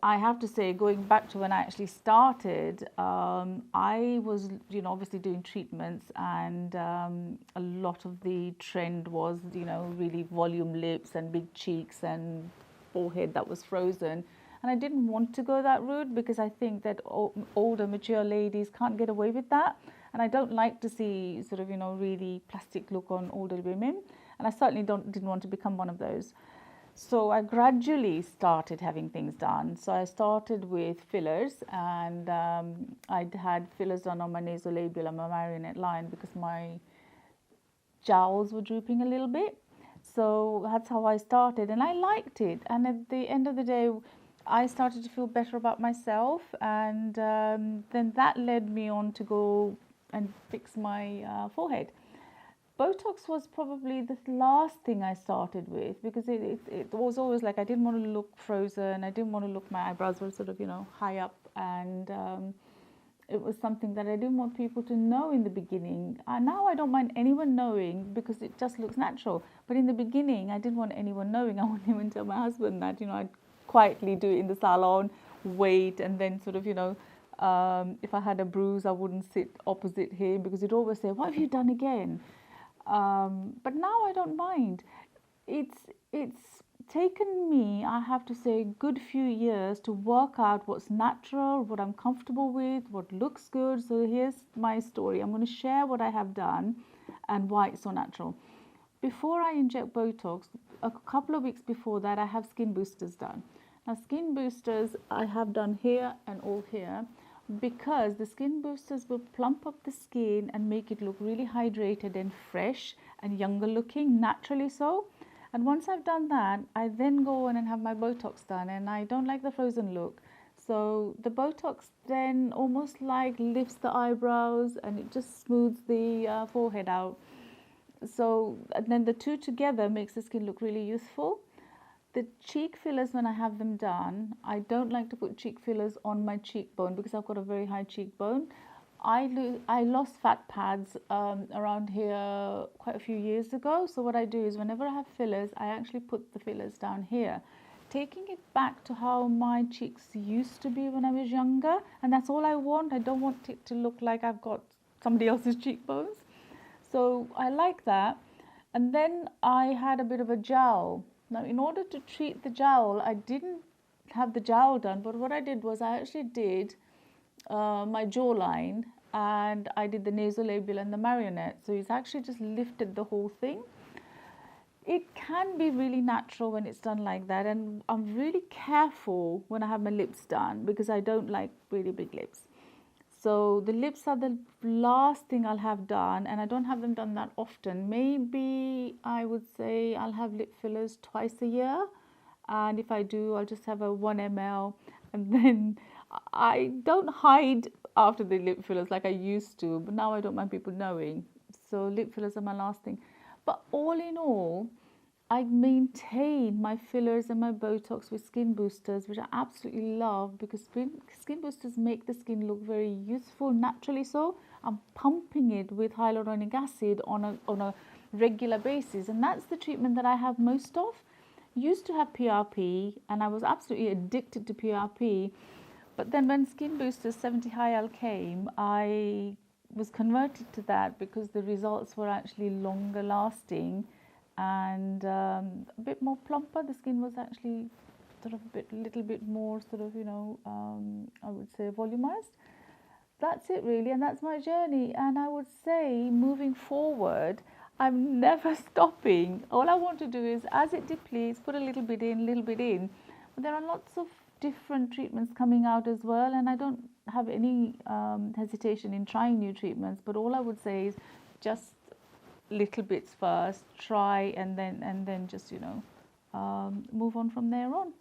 I have to say, going back to when I actually started, I was, obviously doing treatments, and a lot of the trend was, really volume lips and big cheeks and forehead that was frozen. And I didn't want to go that route because I think that older, mature ladies can't get away with that. And I don't like to see sort of, really plastic look on older women. And I certainly didn't want to become one of those. So I gradually started having things done. So I started with fillers, and I'd had fillers done on my nasolabial and my marionette line because my jowls were drooping a little bit. So that's how I started, and I liked it. And at the end of the day, I started to feel better about myself, and then that led me on to go and fix my forehead. Botox was probably the last thing I started with because it was always like I didn't want to look frozen. I didn't want to look, my eyebrows were sort of, high up, and it was something that I didn't want people to know in the beginning. Now I don't mind anyone knowing because it just looks natural. But in the beginning, I didn't want anyone knowing. I wouldn't even tell my husband that, I'd quietly do it in the salon, wait, and then sort of, if I had a bruise, I wouldn't sit opposite him because he'd always say, "What have you done again?" But now I don't mind. It's taken me, I have to say, a good few years to work out what's natural, what I'm comfortable with, what looks good. So here's my story. I'm going to share what I have done and why it's so natural. Before I inject Botox, a couple of weeks before that, I have skin boosters done. Now, skin boosters I have done here and all here because the skin boosters will plump up the skin and make it look really hydrated and fresh and younger looking, naturally so. And once I've done that, I then go on and have my Botox done, and I don't like the frozen look. So the Botox then almost like lifts the eyebrows and it just smooths the forehead out. So and then the two together makes the skin look really youthful. The cheek fillers, when I have them done, I don't like to put cheek fillers on my cheekbone because I've got a very high cheekbone. I lost fat pads around here quite a few years ago. So what I do is whenever I have fillers, I actually put the fillers down here, taking it back to how my cheeks used to be when I was younger. And that's all I want. I don't want it to look like I've got somebody else's cheekbones. So I like that. And then I had a bit of a jowl. Now, in order to treat the jowl, I didn't have the jowl done, but what I did was I actually did my jawline, and I did the nasolabial and the marionette. So it's actually just lifted the whole thing. It can be really natural when it's done like that, and I'm really careful when I have my lips done because I don't like really big lips. So the lips are the last thing I'll have done, and I don't have them done that often. Maybe I would say I'll have lip fillers twice a year, and if I do, I'll just have a 1 ml, and then I don't hide after the lip fillers like I used to, but now I don't mind people knowing. So lip fillers are my last thing. But all in all, I maintain my fillers and my Botox with skin boosters, which I absolutely love because skin boosters make the skin look very youthful naturally. So I'm pumping it with hyaluronic acid on a regular basis, and that's the treatment that I have most of. Used to have PRP, and I was absolutely addicted to PRP. But then when Skin Boosters 70 High L came, I was converted to that because the results were actually longer lasting and a bit more plumper. The skin was actually sort of little bit more sort of, I would say volumized. That's it really, and that's my journey. And I would say moving forward, I'm never stopping. All I want to do is as it depletes, put a little bit in, little bit in. But there are lots of different treatments coming out as well, and I don't have any hesitation in trying new treatments. But all I would say is just little bits first, try, and then just move on from there on.